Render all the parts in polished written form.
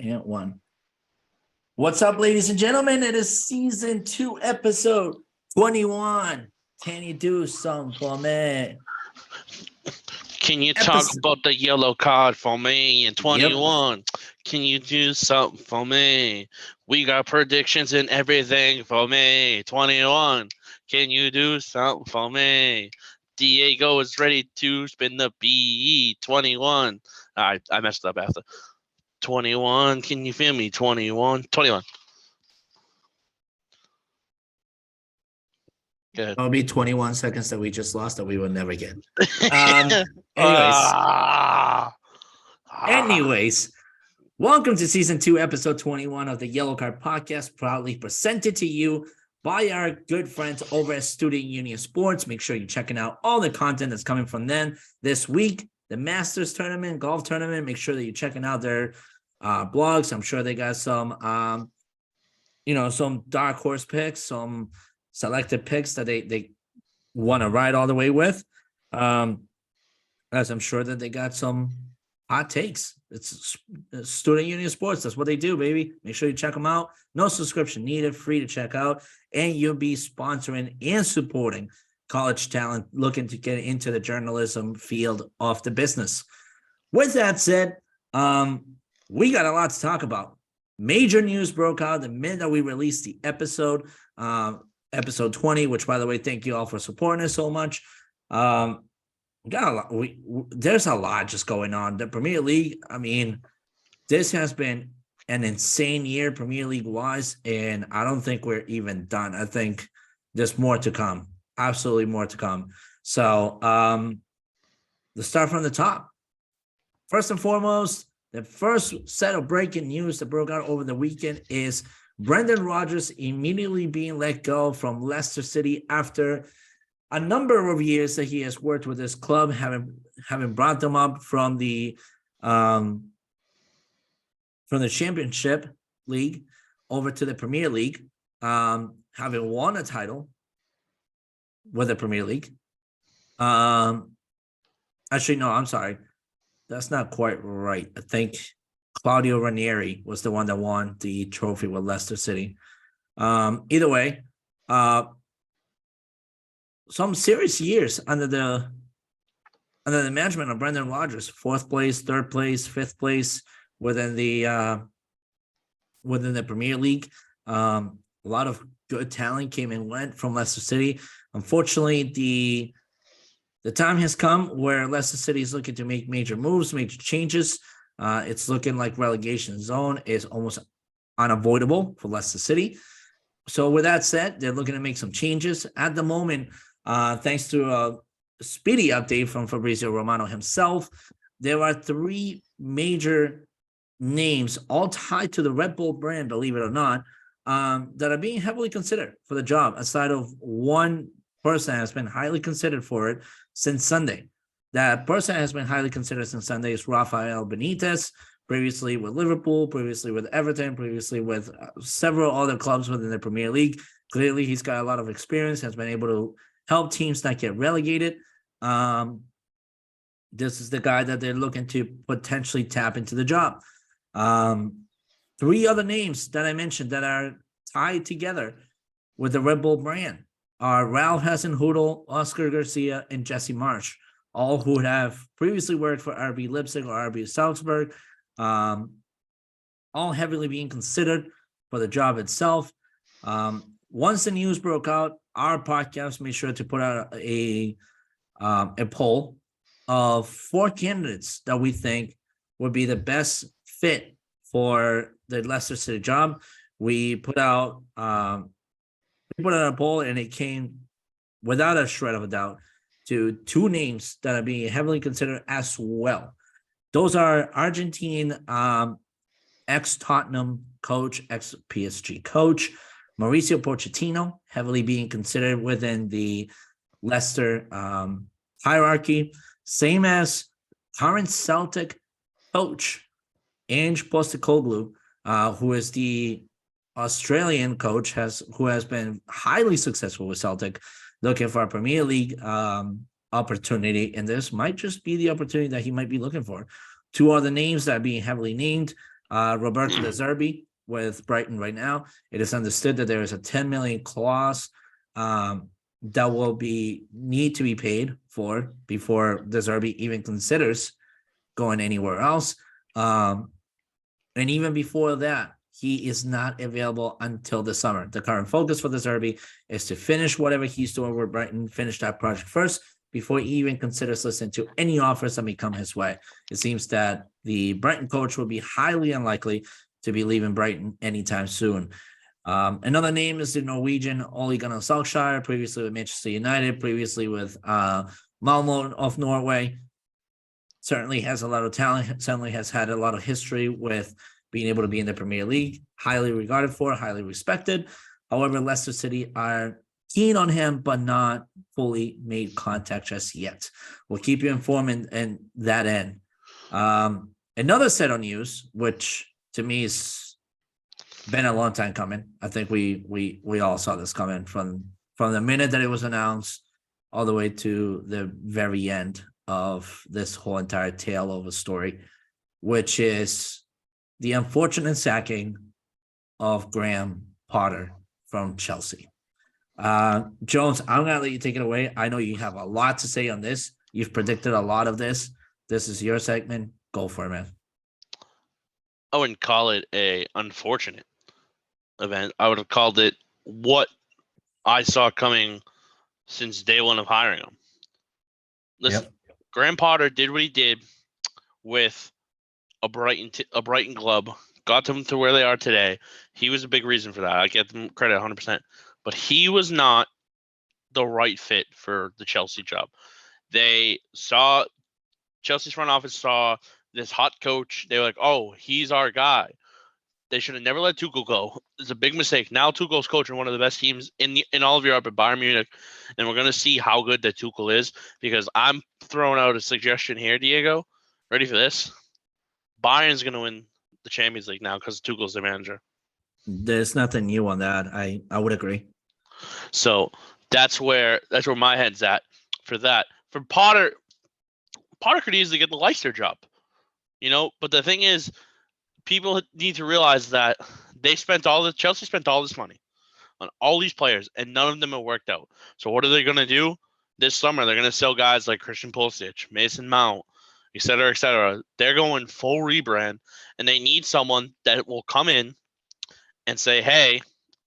And one. What's up, ladies and gentlemen? It is season 2, episode 21. Can you do something for me? Can you talk about the yellow card for me in 21? Yep. Can you do something for me? We got predictions and everything for me. 21. Can you do something for me? Diego is ready to spin the BE. 21. I messed up after. 21. Can you feel me? 21. 21. Good. It'll be 21 seconds that we just lost that we will never get. Anyways, welcome to season 2, episode 21 of the Yellow Card Podcast, proudly presented to you by our good friends over at S2E21 Sports. Make sure you're checking out all the content that's coming from them this week. The Masters tournament, golf tournament. Make sure that you're checking out their blogs. I'm sure they got some, some dark horse picks, some selected picks that they want to ride all the way with. As I'm sure that they got some hot takes. It's S2E21 Sports. That's what they do, baby. Make sure you check them out. No subscription needed, free to check out. And you'll be sponsoring and supporting college talent looking to get into the journalism field of the business. With that said, we got a lot to talk about. Major news broke out the minute that we released the episode, episode 20, which, by the way, thank you all for supporting us so much. Got a lot. There's a lot just going on. The Premier League, I mean, this has been an insane year Premier League wise, and I don't think we're even done. I think there's more to come. Absolutely more to come. So let's start from the top. First and foremost, the first set of breaking news that broke out over the weekend is Brendan Rodgers immediately being let go from Leicester City after a number of years that he has worked with his club, having brought them up from the Championship League over to the Premier League, having won a title with the Premier League. Actually, no, I'm sorry. That's not quite right. I think Claudio Ranieri was the one that won the trophy with Leicester City. Either way, some serious years under the management of Brendan Rodgers. 4th place, 3rd place, 5th place within the Premier League. A lot of good talent came and went from Leicester City. Unfortunately, the time has come where Leicester City is looking to make major moves, major changes. It's looking like relegation zone is almost unavoidable for Leicester City. So with that said, they're looking to make some changes. At the moment, thanks to a speedy update from Fabrizio Romano himself, there are 3 major names, all tied to the Red Bull brand, believe it or not, that are being heavily considered for the job, aside of one person has been highly considered for it since Sunday. That person has been highly considered since Sunday is Rafael Benitez, previously with Liverpool, previously with Everton, previously with several other clubs within the Premier League. Clearly, he's got a lot of experience, has been able to help teams not get relegated. This is the guy that they're looking to potentially tap into the job. 3 other names that I mentioned that are tied together with the Red Bull brand are Ralph Hasenhüttl, Oscar Garcia, and Jesse Marsch, all who have previously worked for RB Leipzig or RB Salzburg, all heavily being considered for the job itself. Once the news broke out, our podcast made sure to put out a poll of 4 candidates that we think would be the best fit for the Leicester City job. We put out a poll, and it came without a shred of a doubt to 2 names that are being heavily considered as well. Those are Argentine ex-Tottenham coach, ex-PSG coach, Mauricio Pochettino, heavily being considered within the Leicester hierarchy, same as current Celtic coach, Ange Postecoglou, who is the Australian coach, who has been highly successful with Celtic, looking for a Premier League opportunity, and this might just be the opportunity that he might be looking for. 2 other names that are being heavily named Roberto De Zerbi with Brighton right now. It is understood that there is a 10 million clause that will need to be paid for before De Zerbi even considers going anywhere else. And even before that, he is not available until the summer. The current focus for De Zerbi is to finish whatever he's doing with Brighton, finish that project first before he even considers listening to any offers that may come his way. It seems that the Brighton coach will be highly unlikely to be leaving Brighton anytime soon. Another name is the Norwegian Ole Gunnar Solskjaer, previously with Manchester United, previously with Malmo of Norway. Certainly has a lot of talent, certainly has had a lot of history with being able to be in the Premier League, highly regarded for, highly respected. However, Leicester City are keen on him, but not fully made contact just yet. We'll keep you informed in that end. Another set of news, which to me is been a long time coming. I think we all saw this coming from the minute that it was announced all the way to the very end of this whole entire tale of a story, which is the unfortunate sacking of Graham Potter from Chelsea. Jones, I'm going to let you take it away. I know you have a lot to say on this. You've predicted a lot of this. This is your segment. Go for it, man. I wouldn't call it a unfortunate event. I would have called it what I saw coming since day one of hiring him. Listen, Graham Potter did what he did with a Brighton club, got them to where they are today. He was a big reason for that. I get them credit 100%. But he was not the right fit for the Chelsea job. Chelsea's front office saw this hot coach. They were like, oh, he's our guy. They should have never let Tuchel go. It's a big mistake. Now Tuchel's coaching one of the best teams in all of Europe at Bayern Munich, and we're going to see how good that Tuchel is, because I'm throwing out a suggestion here, Diego. Ready for this? Bayern's going to win the Champions League now because Tuchel's their manager. There's nothing new on that. I would agree. So that's where my head's at for that. For Potter could easily get the Leicester job, But the thing is, people need to realize that Chelsea spent all this money on all these players, and none of them have worked out. So what are they going to do this summer? They're going to sell guys like Christian Pulisic, Mason Mount, et cetera, et cetera. They're going full rebrand, and they need someone that will come in and say, hey,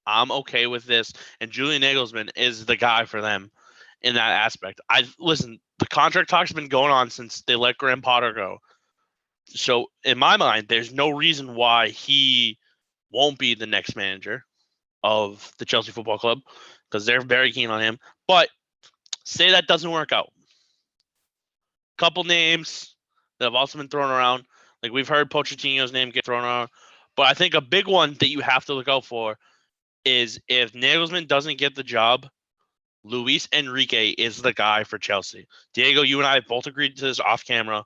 I'm okay with this. And Julian Nagelsmann is the guy for them in that aspect. Listen, the contract talks have been going on since they let Graham Potter go. So in my mind, there's no reason why he won't be the next manager of the Chelsea Football Club, because they're very keen on him. But say that doesn't work out. Couple names that have also been thrown around. Like, we've heard Pochettino's name get thrown around. But I think a big one that you have to look out for is if Nagelsmann doesn't get the job, Luis Enrique is the guy for Chelsea. Diego, you and I both agreed to this off camera.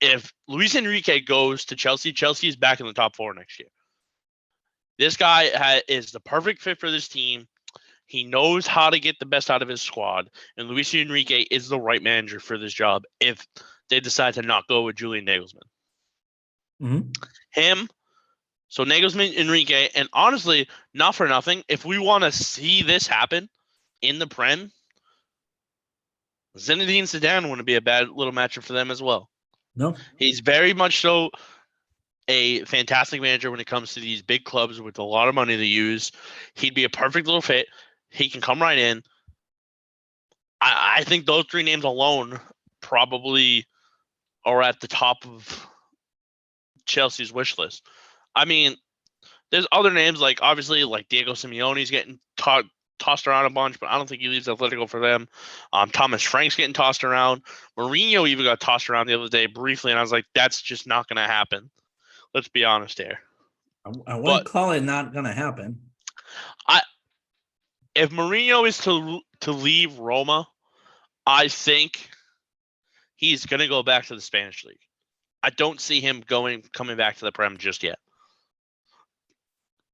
If Luis Enrique goes to Chelsea, Chelsea is back in the top 4 next year. This guy is the perfect fit for this team. He knows how to get the best out of his squad, and Luis Enrique is the right manager for this job if they decide to not go with Julian Nagelsmann. Mm-hmm. So Nagelsmann, Enrique, and honestly, not for nothing, if we want to see this happen in the Prem, Zinedine Zidane wouldn't be a bad little matchup for them as well. No. He's very much so a fantastic manager when it comes to these big clubs with a lot of money to use. He'd be a perfect little fit. He can come right in. I think those 3 names alone probably are at the top of Chelsea's wish list. I mean, there's other names obviously Diego Simeone's getting tossed around a bunch, but I don't think he leaves Atletico for them. Thomas Frank's getting tossed around. Mourinho even got tossed around the other day briefly, and I was like, that's just not going to happen. Let's be honest here. I wouldn't call it not going to happen. If Mourinho is to leave Roma, I think he's going to go back to the Spanish league. I don't see him coming back to the Prem just yet.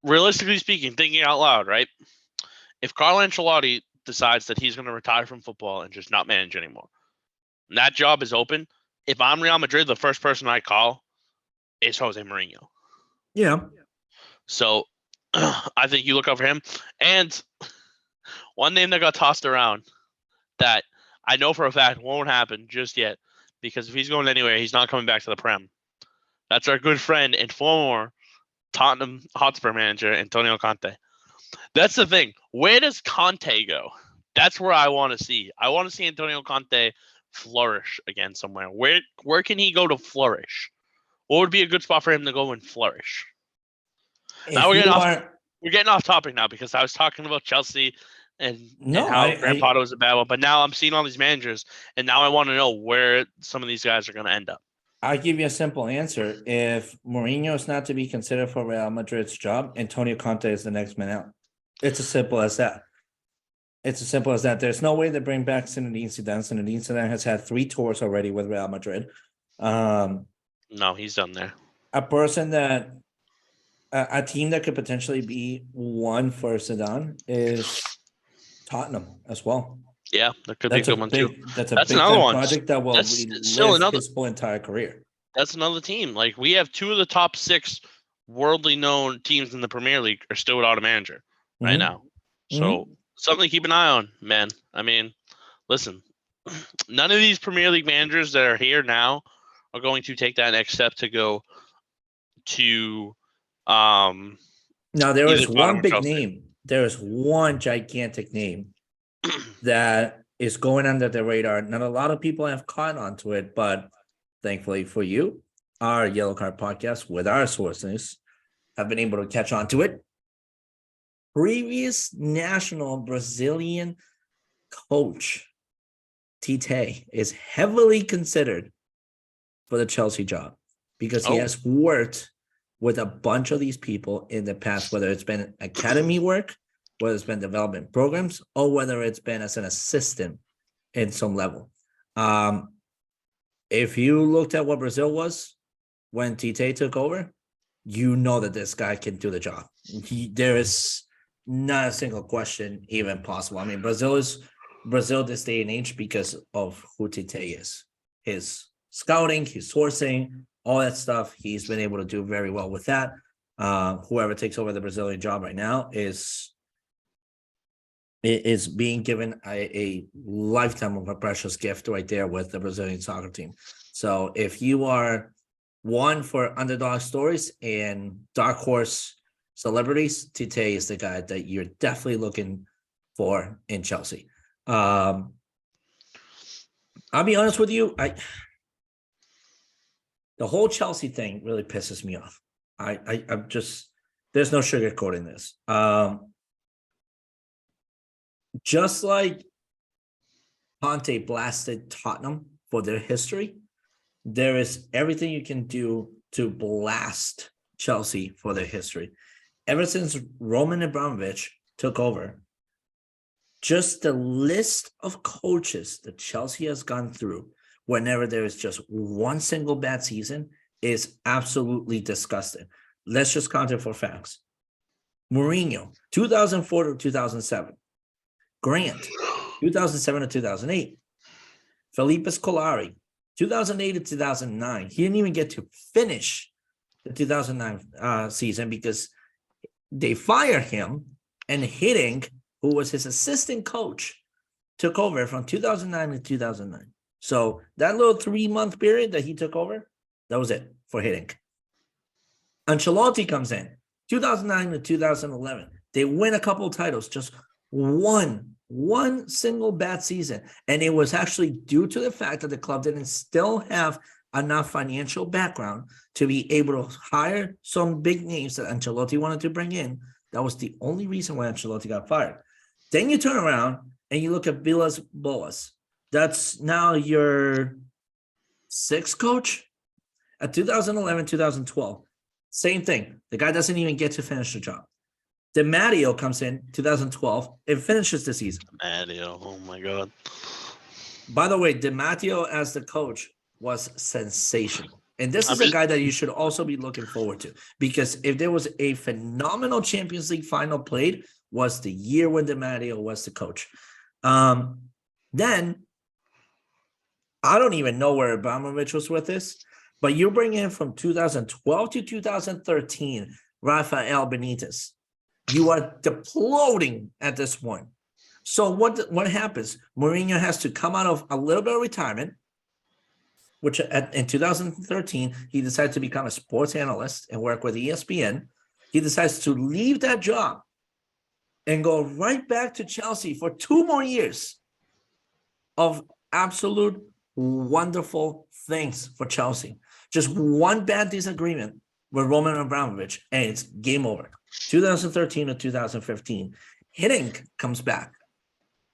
Realistically speaking, thinking out loud, right? If Carlo Ancelotti decides that he's going to retire from football and just not manage anymore, and that job is open, if I'm Real Madrid, the first person I call is Jose Mourinho. Yeah. So I think you look out for him. And one name that got tossed around that I know for a fact won't happen just yet, because if he's going anywhere, he's not coming back to the Prem. That's our good friend and former Tottenham Hotspur manager, Antonio Conte. That's the thing. Where does Conte go? That's where I want to see. I want to see Antonio Conte flourish again somewhere. Where can he go to flourish? What would be a good spot for him to go and flourish? Now If you are, we're getting off topic now, because I was talking about Chelsea and no, how Graham Potter was a bad one, but now I'm seeing all these managers, and now I want to know where some of these guys are going to end up. I'll give you a simple answer. If Mourinho is not to be considered for Real Madrid's job, Antonio Conte is the next man out. It's as simple as that. It's as simple as that. There's no way to bring back Zinedine Zidane. Zinedine Zidane has had 3 tours already with Real Madrid. No, he's done there. A team that could potentially be one for Zidane is Tottenham as well. Yeah, that could be a good one too. That's big another one. Project that will relive his whole entire career. That's another team. Like, we have 2 of the top 6 worldly known teams in the Premier League are still without a manager right now. So something to keep an eye on, man. I mean, listen, none of these Premier League managers that are here now are going to take that next step to go to now there is one big name. There is one gigantic name that is going under the radar. Not a lot of people have caught onto it, but thankfully for you, our Yellow Card podcast with our sources have been able to catch on to it. Previous national Brazilian coach Tite is heavily considered for the Chelsea job because he has worked with a bunch of these people in the past, whether it's been academy work, whether it's been development programs, or whether it's been as an assistant in some level. If you looked at what Brazil was when Tite took over, you know that this guy can do the job. There is not a single question even possible. I mean, Brazil this day and age because of who Tite is. His scouting, his sourcing, all that stuff, he's been able to do very well with that. Whoever takes over the Brazilian job right now is being given a lifetime of a precious gift right there with the Brazilian soccer team. So if you are one for underdog stories and dark horse celebrities, Tite is the guy that you're definitely looking for in Chelsea. I'll be honest with you, the whole Chelsea thing really pisses me off. I'm just, there's no sugarcoating this. Just like Conte blasted Tottenham for their history, there is everything you can do to blast Chelsea for their history. Ever since Roman Abramovich took over, just the list of coaches that Chelsea has gone through whenever there is just one single bad season is absolutely disgusting. Let's just count it for facts. Mourinho, 2004 to 2007. Grant, 2007 to 2008. Felipe Scolari, 2008 to 2009. He didn't even get to finish the 2009 season because they fired him, and Hiddink, who was his assistant coach, took over from 2009 to 2009. So that little 3-month period that he took over, that was it for Hiddink. Ancelotti comes in 2009 to 2011. They win a couple of titles, just one single bad season. And it was actually due to the fact that the club didn't still have enough financial background to be able to hire some big names that Ancelotti wanted to bring in. That was the only reason why Ancelotti got fired. Then you turn around and you look at Villas Boas. That's now your 6th coach at 2011, 2012. Same thing. The guy doesn't even get to finish the job. Di Matteo comes in 2012 and finishes the season. Matteo, oh my God. By the way, Di Matteo as the coach was sensational. And this is a guy that you should also be looking forward to, because if there was a phenomenal Champions League final played, was the year when Di Matteo was the coach. Then I don't even know where Abramovich was with this, But you bring in from 2012 to 2013, Rafael Benitez. You are deploting at this point. So what happens? Mourinho has to come out of a little bit of retirement, which in 2013, he decided to become a sports analyst and work with ESPN. He decides to leave that job and go right back to Chelsea for 2 more years of absolute wonderful things for Chelsea. Just one bad disagreement with Roman Abramovich, and it's game over. 2013 to 2015, Hiddink comes back.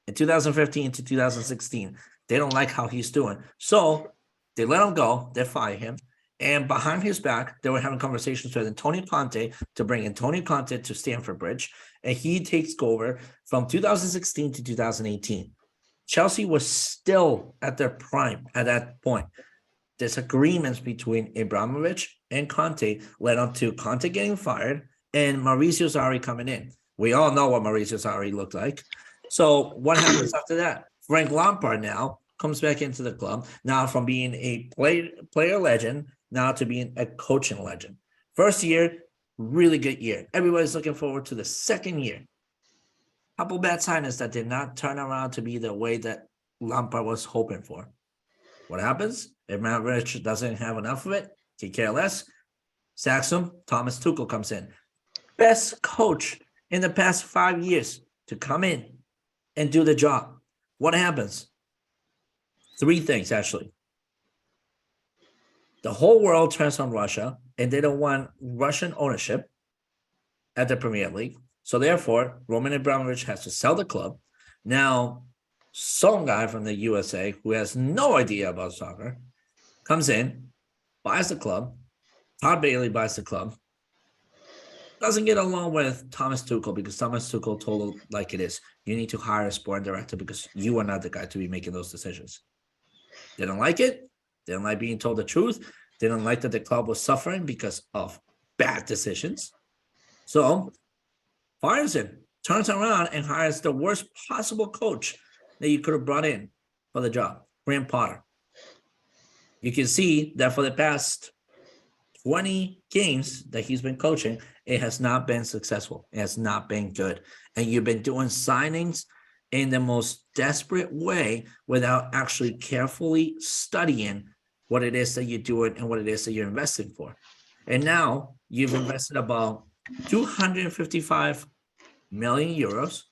In 2015 to 2016, they don't like how he's doing. So they let him go, they fire him. And behind his back, they were having conversations with Antonio Conte to bring Antonio Conte to Stamford Bridge. And he takes over from 2016 to 2018. Chelsea was still at their prime at that point. Disagreements between Abramovich and Conte led up to Conte getting fired and Maurizio Sarri coming in. We all know what Maurizio Sarri looked like. So what happens after that? Frank Lampard now comes back into the club, now from being a player legend, now to being a coaching legend. First year, really good year. Everybody's looking forward to the second year. Couple bad signings that did not turn around to be the way that Lampard was hoping for. What happens? Abramovich doesn't have enough of it, take care less, sacks him, Thomas Tuchel comes in. Best coach in the past 5 years to come in and do the job. What happens? 3 things, actually. The whole world turns on Russia, and they don't want Russian ownership at the Premier League. So therefore, Roman Abramovich has to sell the club. Now, some guy from the USA who has no idea about soccer comes in, buys the club. Todd Boehly buys the club. Doesn't get along with Thomas Tuchel because Thomas Tuchel told him like it is. You need to hire a sporting director because you are not the guy to be making those decisions. They don't like it. They don't like being told the truth. They don't like that the club was suffering because of bad decisions. So, fires him, turns around and hires the worst possible coach that you could have brought in for the job, Graham Potter. You can see that for the past 20 games that he's been coaching, it has not been successful. It has not been good. And you've been doing signings in the most desperate way without actually carefully studying what it is that you're doing and what it is that you're investing for. And now you've invested about 255 million euros.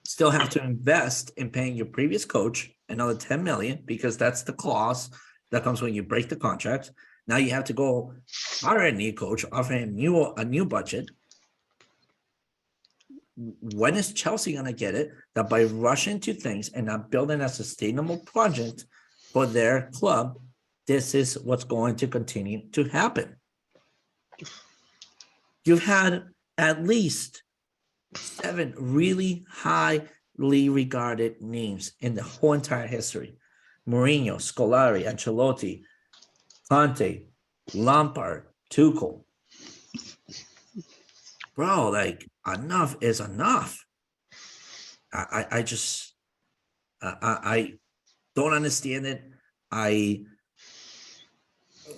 Still have to invest in paying your previous coach another 10 million because that's the clause that comes when you break the contract. Now you have to go hire a new coach, offer him a new budget. When is Chelsea going to get it that by rushing to things and not building a sustainable project for their club, this is what's going to continue to happen? You've had at least 7 really highly regarded names in the whole entire history. Mourinho, Scolari, Ancelotti, Conte, Lampard, Tuchel. Bro, like, enough is enough. I just don't understand it. I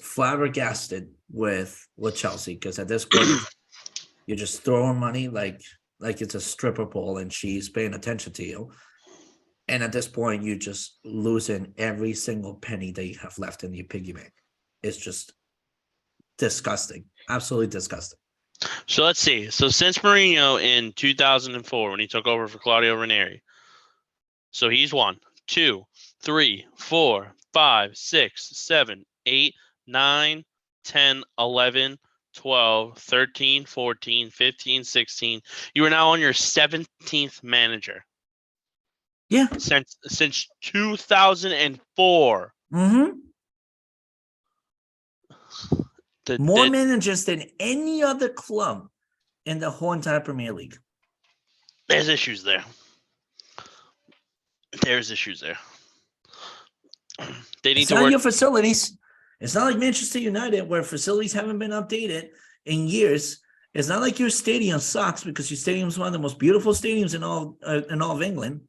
flabbergasted with Chelsea because at this point you're just throwing money like it's a stripper pole and she's paying attention to you. And at this point, you're just losing every single penny that you have left in your piggy bank. It's just disgusting. Absolutely disgusting. So let's see. So since Mourinho in 2004, when he took over for Claudio Ranieri, so he's 1, 2, 3, 4, 5, 6, 7, 8, 9, 10, 11, 12, 13, 14, 15, 16. You are now on your 17th manager. Yeah. Since 2004. Mm-hmm. More The managers than any other club in the whole entire Premier League. There's issues there. There's issues there. They need It's to not work. your facilities. It's not like Manchester United where facilities haven't been updated in years. It's not like your stadium sucks because your stadium is one of the most beautiful stadiums in all of England.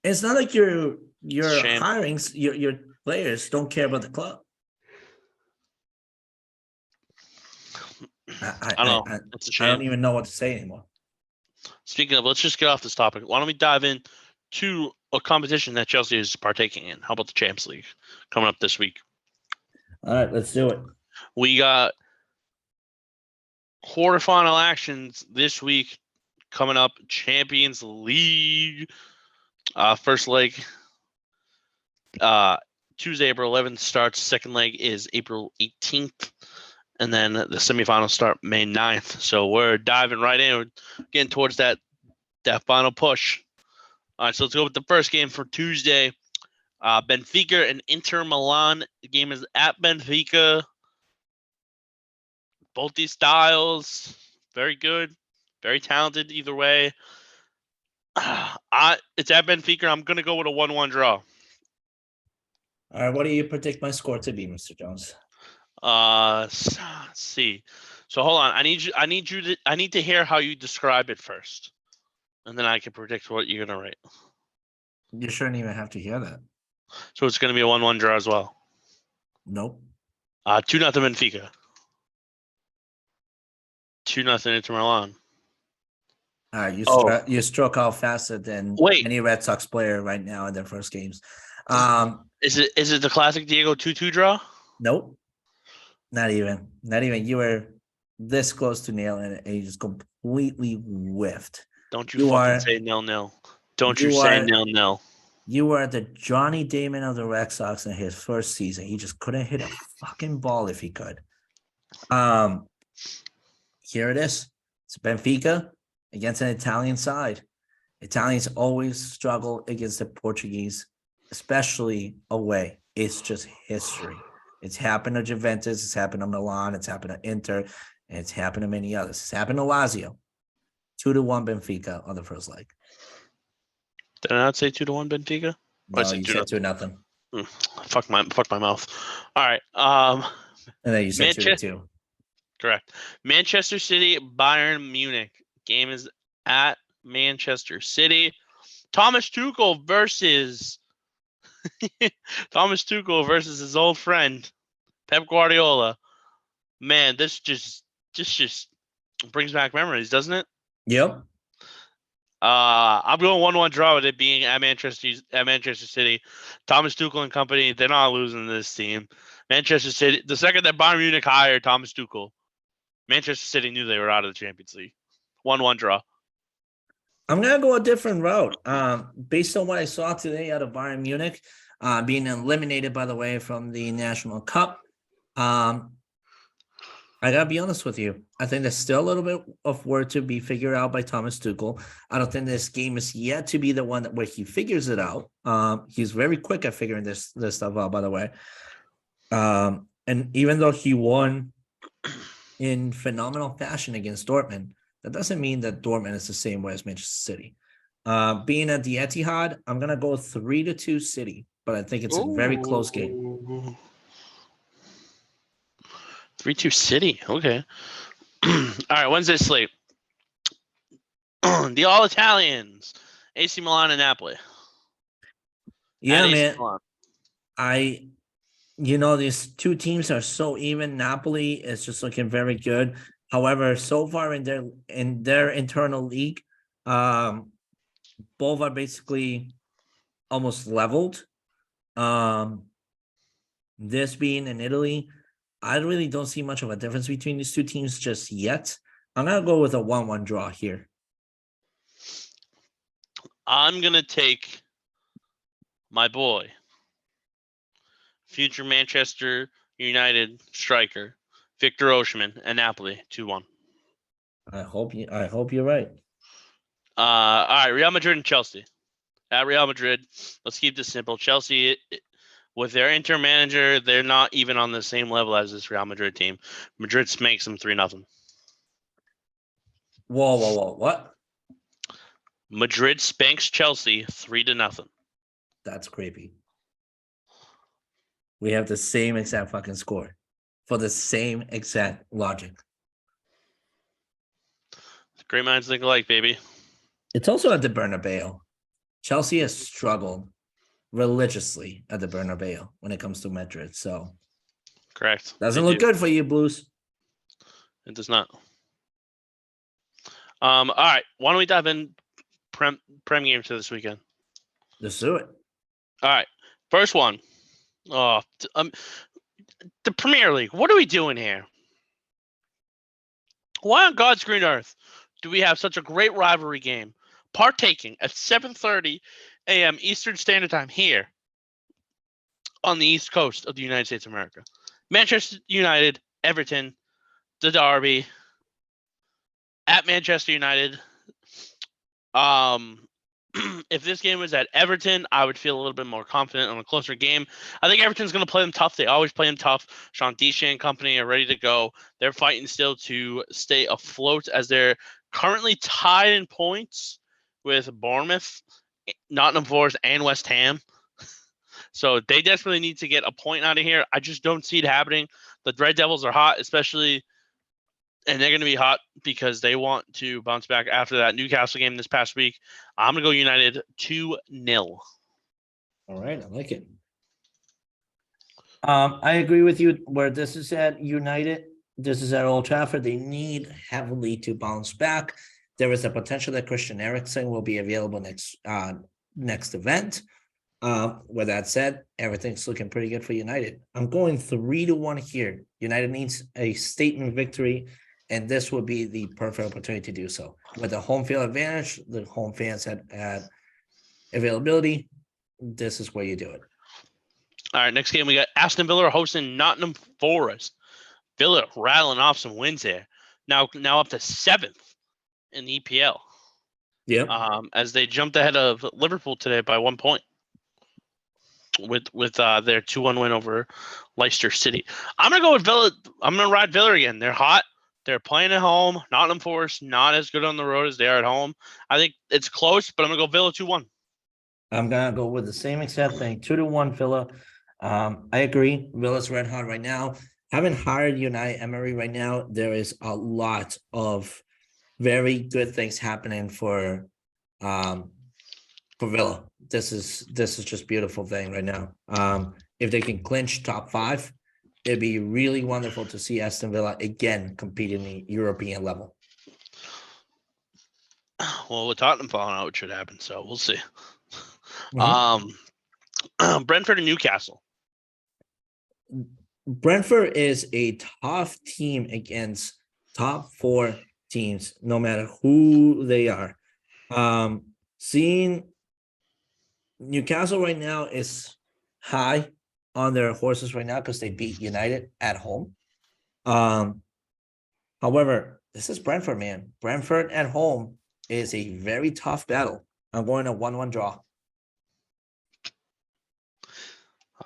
It's not like your hirings, your players don't care about the club. I don't know. It's a I don't shame. even know what to say anymore. Speaking of, let's just get off this topic. Why don't we dive in to a competition that Chelsea is partaking in? How about the Champions League coming up this week? All right, let's do it. We got quarterfinal actions this week coming up. Champions League. First leg, Tuesday, April 11th starts. Second leg is April 18th. And then the semifinals start May 9th. So we're diving right in. We're getting towards that final push. All right, so let's go with the first game for Tuesday. Benfica and Inter Milan. The game is at Benfica. Both these styles, very good, very talented either way. It's at Benfica. I'm going to go with a 1-1 draw. All right, what do you predict my score to be, Mr. Jones? Let's see. So hold on. I need to hear how you describe it first, and then I can predict what you're gonna write. You shouldn't even have to hear that. So it's gonna be a 1-1 draw as well. Nope. 2-0 Benfica. 2-0 Inter Milan. All right, you struck out faster than any Red Sox player right now in their first games. Is it the classic Diego 2-2 draw? Nope. Not even. You were this close to nailing it, and you just completely whiffed. Don't you fucking say 0-0. Don't you say 0-0. You were the Johnny Damon of the Red Sox in his first season. He just couldn't hit a fucking ball if he could. Here it is. It's Benfica against an Italian side. Italians always struggle against the Portuguese, especially away. It's just history. It's happened to Juventus. It's happened to Milan. It's happened to Inter. And it's happened to many others. It's happened to Lazio. 2-1 Benfica on the first leg. Did I not say 2-1 Benfica? No, you said 2-0. Fuck my mouth. All right. And then you said 2-2. Correct. Manchester City, Bayern Munich. Game is at Manchester City. Thomas Tuchel versus his old friend Pep Guardiola. Man, this just brings back memories, doesn't it? Yep. I'm going 1-1 draw with it being at Manchester City. Thomas Tuchel and company, they're not losing this team. Manchester City, the second that Bayern Munich hired Thomas Tuchel, Manchester City knew they were out of the Champions League. 1-1 draw. I'm gonna go a different route. Based on what I saw today out of Bayern Munich, being eliminated, by the way, from the National Cup. I gotta be honest with you. I think there's still a little bit of work to be figured out by Thomas Tuchel. I don't think this game is yet to be the one where he figures it out. He's very quick at figuring this stuff out, by the way. And even though he won in phenomenal fashion against Dortmund, that doesn't mean that Dortmund is the same way as Manchester City. Being at the Etihad, I'm gonna go 3-2 City, but I think it's a very close game. 3-2 City. Okay. All right. Wednesday slate. The All Italians. AC Milan and Napoli. Yeah, man. These two teams are so even. Napoli is just looking very good. However, so far in their internal league, both are basically almost leveled. This being in Italy, I really don't see much of a difference between these two teams just yet. I'm going to go with a 1-1 draw here. I'm going to take my boy, future Manchester United striker, Victor Osimhen, and Napoli, 2-1. I hope you're right. All right, Real Madrid and Chelsea. At Real Madrid, let's keep this simple. Chelsea, with their interim manager, they're not even on the same level as this Real Madrid team. Madrid spanks them 3-0. Whoa! What? Madrid spanks Chelsea 3-0. That's creepy. We have the same exact fucking score for the same exact logic. Great minds think alike, baby. It's also at the Bernabeu. Chelsea has struggled religiously at the Bernabeu when it comes to Madrid. So Correct. doesn't They look do. good for you, Blues. It does not. All right. Why don't we dive in prem games to this weekend? Let's do it. All right. First one. Oh, the Premier League. What are we doing here? Why on God's green earth do we have such a great rivalry game partaking at 7:30 a.m. Eastern Standard Time here on the East Coast of the United States of America? Manchester United, Everton, the derby at Manchester United. If this game was at Everton, I would feel a little bit more confident on a closer game. I think Everton's going to play them tough. They always play them tough. Sean Deschamps and company are ready to go. They're fighting still to stay afloat as they're currently tied in points with Bournemouth, Nottingham Forest, and West Ham. So they desperately need to get a point out of here. I just don't see it happening. The Red Devils are hot, especially, and they're going to be hot because they want to bounce back after that Newcastle game this past week. I'm going to go United 2-0. All right, I like it. I agree with you where this is at United. This is at Old Trafford. They need heavily to bounce back. There is a potential that Christian Eriksen will be available next event. With that said, everything's looking pretty good for United. I'm going 3-1 here. United needs a statement victory, and this would be the perfect opportunity to do so. With the home field advantage, the home fans had availability. This is where you do it. All right, next game we got Aston Villa hosting Nottingham Forest. Villa rattling off some wins here. Now up to 7th in the EPL. Yep. As they jumped ahead of Liverpool today by 1 point with their 2-1 win over Leicester City. I'm gonna go with Villa. I'm gonna ride Villa again. They're hot. They're playing at home. Nottingham Forest not as good on the road as they are at home. I think it's close, but I'm gonna go Villa 2-1. I'm gonna go with the same exact thing. 2-1 Villa. I agree. Villa's red hot right now. Haven't hired Unai Emery right now. There is a lot of very good things happening for Villa. This is just beautiful thing right now. If they can clinch top 5, it'd be really wonderful to see Aston Villa again compete in the European level. Well, with Tottenham falling out, it should happen. So we'll see. Mm-hmm. Brentford and Newcastle. Brentford is a tough team against top 4 teams, no matter who they are. Seeing Newcastle right now is high on their horses right now because they beat United at home. However, this is Brentford, man. Brentford at home is a very tough battle. I'm going to 1-1 draw.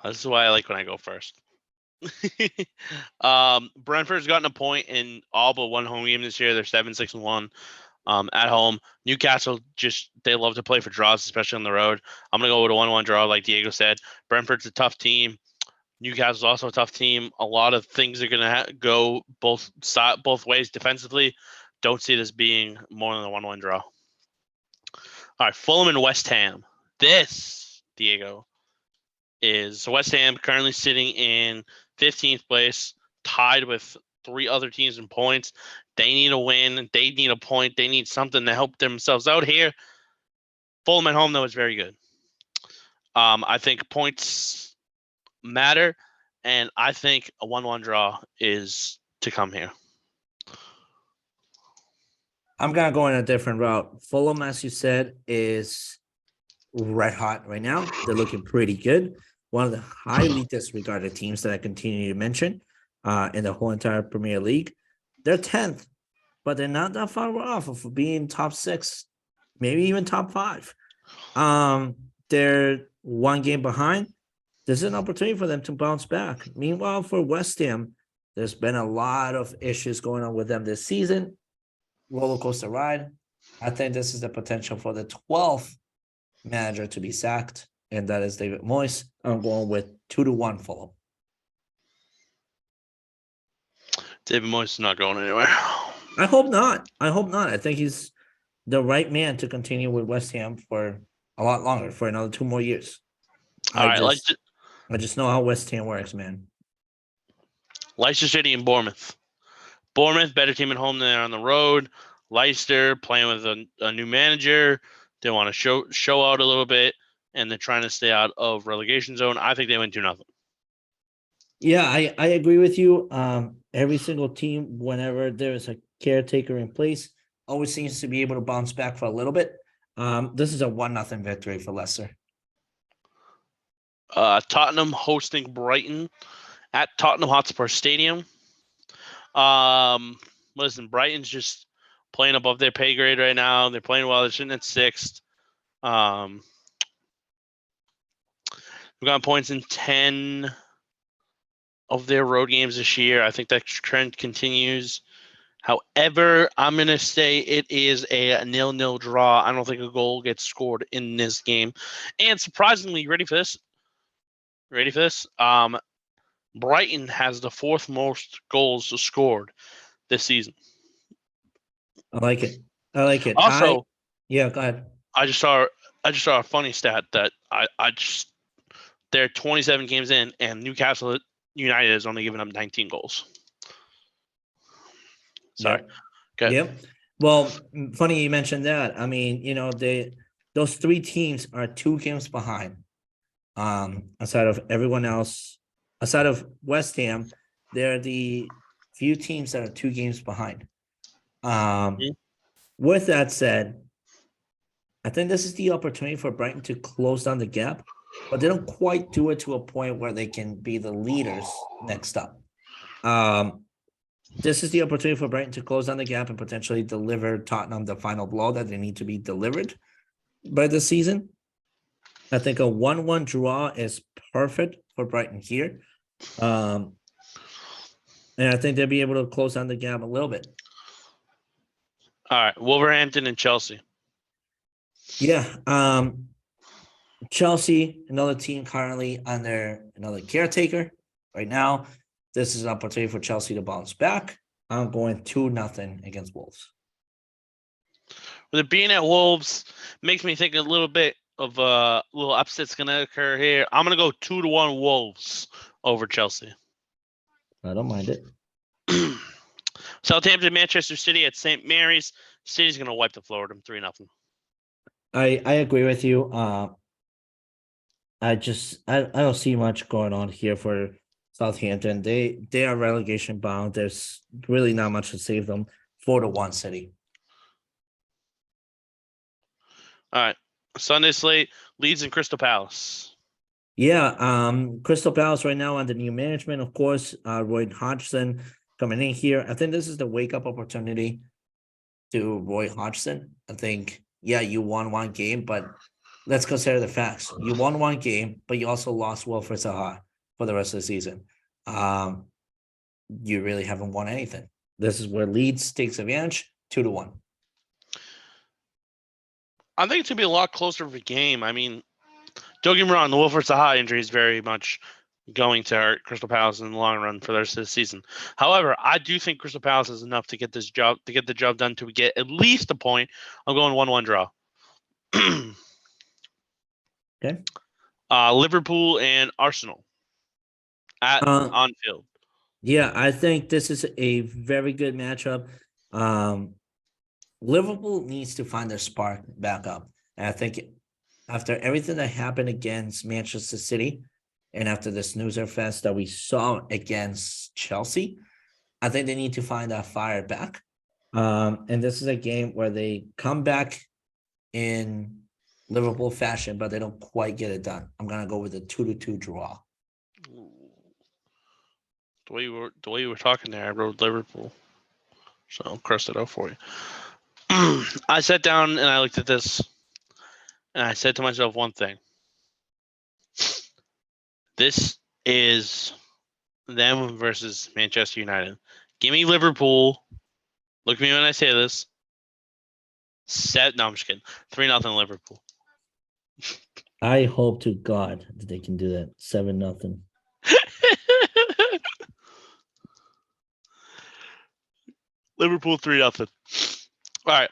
This is why I like when I go first. Brentford's gotten a point in all but one home game this year. They're 7-6-1 at home. Newcastle they love to play for draws, especially on the road. I'm gonna go with a 1-1 draw, like Diego said. Brentford's a tough team. Newcastle's also a tough team. A lot of things are gonna go both ways defensively. Don't see this being more than a 1-1 draw. All right, Fulham and West Ham. This, Diego, is West Ham currently sitting in 15th place, tied with 3 other teams in points. They need a win. They need a point. They need something to help themselves out here. Fulham at home, though, is very good. I think points matter, and I think a 1-1 draw is to come here. I'm going to go in a different route. Fulham, as you said, is red hot right now. They're looking pretty good. One of the highly disregarded teams that I continue to mention in the whole entire Premier League. They're 10th, but they're not that far off of being top 6, maybe even top 5. They're 1 game behind. This is an opportunity for them to bounce back. Meanwhile, for West Ham, there's been a lot of issues going on with them this season. Roller coaster ride. I think this is the potential for the 12th manager to be sacked, and that is David Moyes. I'm going with 2-1 Fulham. David Moyes is not going anywhere. I hope not. I think he's the right man to continue with West Ham for a lot longer, for another 2 more years. All right, I just know how West Ham works, man. Leicester City and Bournemouth. Bournemouth, better team at home than they're on the road. Leicester playing with a new manager. They want to show out a little bit, and they're trying to stay out of relegation zone. I think they win 2-0. Yeah, I agree with you. Every single team, whenever there is a caretaker in place, always seems to be able to bounce back for a little bit. This is a 1-0 victory for Leicester. Tottenham hosting Brighton at Tottenham Hotspur Stadium. Listen, Brighton's just playing above their pay grade right now. They're playing well. They're sitting at 6th. We've got points in 10 of their road games this year. I think that trend continues. However, I'm going to say it is a 0-0 draw. I don't think a goal gets scored in this game. And surprisingly, ready for this? Brighton has the 4th most goals scored this season. I like it. Also, go ahead. I just saw a funny stat that they're 27 games in, and Newcastle United has only given up 19 goals. Sorry. Yep. Yep. Well, funny you mentioned that. I mean, those 3 teams are 2 games behind. Aside of everyone else, aside of West Ham, they're the few teams that are 2 games behind. With that said, I think this is the opportunity for Brighton to close down the gap, but they don't quite do it to a point where they can be the leaders next up. This is the opportunity for Brighton to close down the gap and potentially deliver Tottenham the final blow that they need to be delivered by this season. I think a 1-1 draw is perfect for Brighton here. And I think they'll be able to close down the gap a little bit. All right, Wolverhampton and Chelsea. Yeah. Chelsea, another team currently under another caretaker right now. This is an opportunity for Chelsea to bounce back. I'm going 2-0 against Wolves. With it being at Wolves, makes me think a little bit of a little upset's going to occur here. I'm going to go 2-1 Wolves over Chelsea. I don't mind it. Southampton, Manchester City at St. Mary's. City's going to wipe the floor with them 3-0. I agree with you. I don't see much going on here for Southampton. They are relegation bound. There's really not much to save them. 4-1 City. All right. Sunday slate, Leeds and Crystal Palace. Yeah, Crystal Palace right now under new management, of course. Roy Hodgson coming in here. I think this is the wake-up opportunity to Roy Hodgson. I think, yeah, you won 1 game, but let's consider the facts. You won 1 game, but you also lost Wilfred Zaha for the rest of the season. You really haven't won anything. This is where Leeds takes advantage, 2-1. I think it's going to be a lot closer of a game. I mean, don't get me wrong, the Wilfred Zaha injury is very much going to hurt Crystal Palace in the long run for the rest of the season. However, I do think Crystal Palace is enough to get the job done to get at least a point. I'm going 1-1 draw. Okay. Liverpool and Arsenal at Anfield. Yeah, I think this is a very good matchup. Liverpool needs to find their spark back up. And I think after everything that happened against Manchester City and after the snoozer fest that we saw against Chelsea, I think they need to find that fire back. And this is a game where they come back in Liverpool fashion, but they don't quite get it done. I'm going to go with a 2-2 draw. The way you were talking there, I wrote Liverpool. So I'll cross it out for you. I sat down and I looked at this and I said to myself one thing. This is them versus Manchester United. Give me Liverpool. Look at me when I say this. No, I'm just kidding. 3-0 Liverpool. I hope to God that they can do that. 7-0. Liverpool 3-0. All right.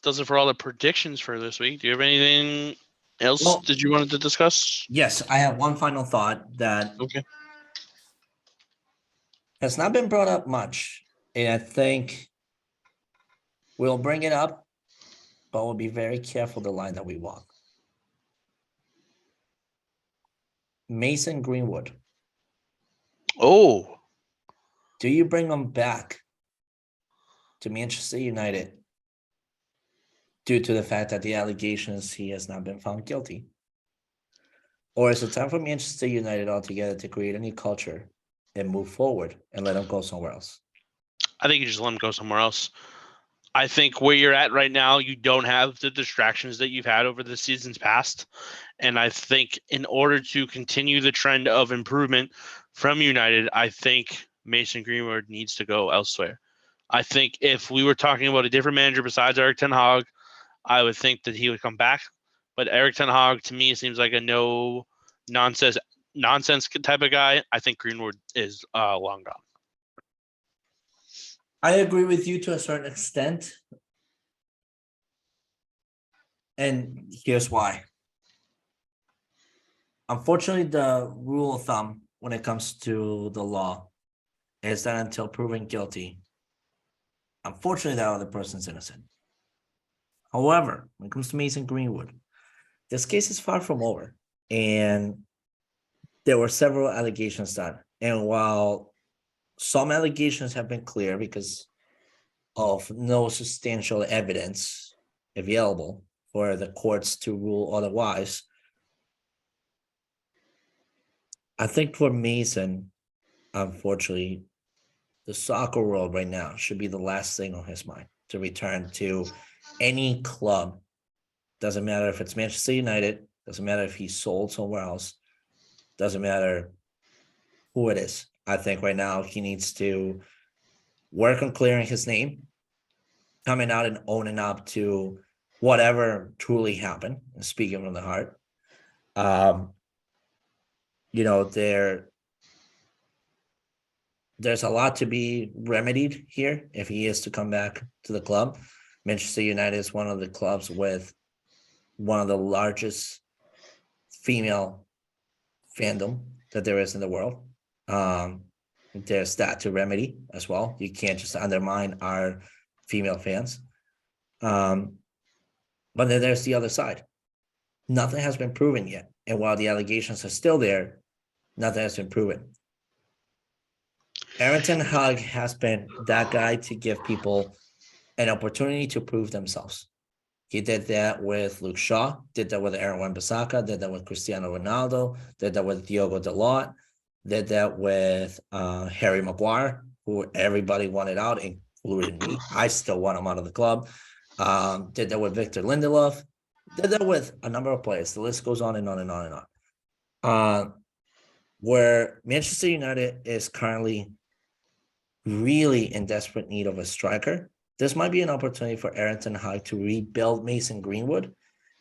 Does it for all the predictions for this week. Do you have anything else Well- did you want to discuss? Yes, I have one final thought that Okay. has not been brought up much, and I think we'll bring it up, but we'll be very careful the line that we walk. Mason Greenwood, Oh, do you bring him back to Manchester United due to the fact that the allegations he has not been found guilty? Or is it time for Manchester United altogether to create a new culture and move forward and let him go somewhere else? I think you just let him go somewhere else. I think where you're at right now, you don't have the distractions that you've had over the seasons past. And I think in order to continue the trend of improvement from United, I think Mason Greenwood needs to go elsewhere. I think if we were talking about a different manager besides Eric Ten Hag, I would think that he would come back. But Eric Ten Hag, to me, seems like a no nonsense type of guy. I think Greenwood is long gone. I agree with you to a certain extent. And here's why. Unfortunately, the rule of thumb when it comes to the law is that until proven guilty, unfortunately, that other person's innocent. However, when it comes to Mason Greenwood, this case is far from over. And there were several allegations done. And while some allegations have been clear because of no substantial evidence available for the courts to rule otherwise, I think for Mason, unfortunately, the soccer world right now should be the last thing on his mind to return to any club. Doesn't matter if it's Manchester United, doesn't matter if he's sold somewhere else, doesn't matter who it is. I think right now he needs to work on clearing his name, coming out and owning up to whatever truly happened, and speaking from the heart. You know, there's a lot to be remedied here if he is to come back to the club. Manchester United is one of the clubs with one of the largest female fandom that there is in the world. There's that to remedy as well. You can't just undermine our female fans. But then there's the other side. Nothing has been proven yet. And while the allegations are still there, nothing has been proven. Eric Ten Hag has been that guy to give people an opportunity to prove themselves. He did that with Luke Shaw, did that with Aaron Wan-Bissaka, did that with Cristiano Ronaldo, did that with Diogo Dalot, did that with Harry Maguire, who everybody wanted out, including me. I still want him out of the club. Did that with Victor Lindelof, did that with a number of players. The list goes on and on and on and on. Where Manchester United is currently really in desperate need of a striker, this might be an opportunity for Eric Ten Hag to rebuild Mason Greenwood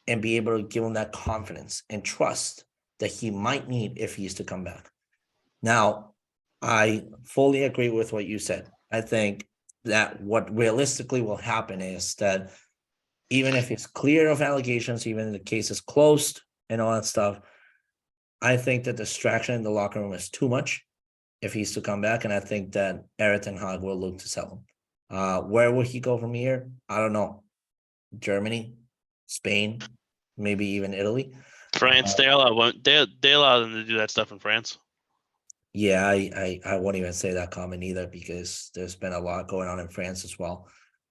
and be able to give him that confidence and trust that he might need if he's to come back. Now, I fully agree with what you said. I think that what realistically will happen is that even if it's clear of allegations, even if the case is closed and all that stuff, I think that distraction in the locker room is too much if he's to come back, and I think that Eric Ten Hag will look to sell him. Where will he go from here? I don't know. Germany, Spain, maybe even Italy. France, they allow them to do that stuff in France. Yeah, I won't even say that comment either because there's been a lot going on in France as well.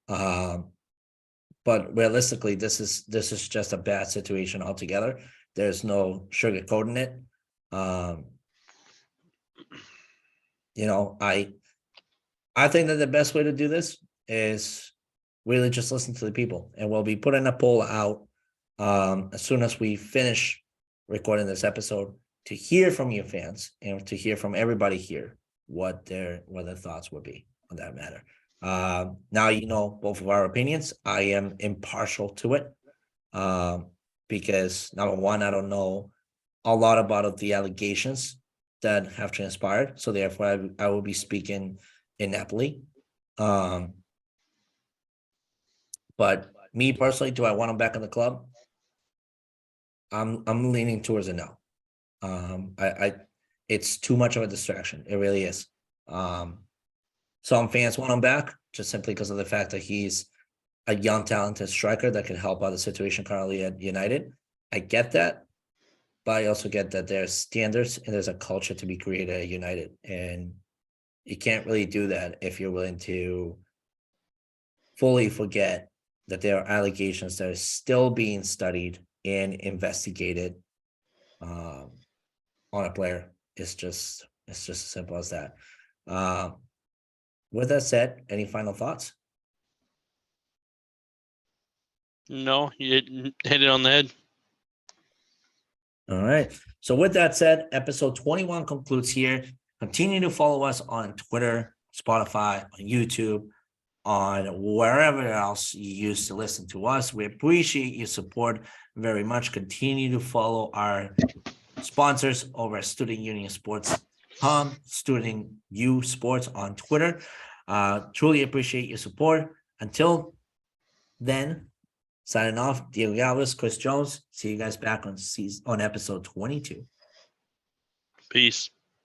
But realistically, this is just a bad situation altogether. There's no sugarcoating it. You know, I think that the best way to do this is really just listen to the people, and we'll be putting a poll out as soon as we finish recording this episode to hear from you fans and to hear from everybody here what their thoughts would be on that matter. Now you know both of our opinions. I am impartial to it because number one, I don't know a lot about the allegations that have transpired, so therefore I will be speaking in Napoli. But me personally, do I want him back in the club? I'm leaning towards a no. It's too much of a distraction. It really is. Some fans want him back just simply because of the fact that he's a young, talented striker that can help out the situation currently at United. I get that, but I also get that there's standards and there's a culture to be created at United, and you can't really do that if you're willing to fully forget that there are allegations that are still being studied and investigated on a player. It's just as simple as that. With that said, any final thoughts? No, you hit it on the head. All right. So with that said, episode 21 concludes here. Continue to follow us on Twitter, Spotify, on YouTube, on wherever else you use to listen to us. We appreciate your support very much. Continue to follow our sponsors over at StudentUnionSports.com, Student U Sports on Twitter. Truly appreciate your support. Until then, signing off, Diego Galvez, Chris Jones. See you guys back on episode 22. Peace.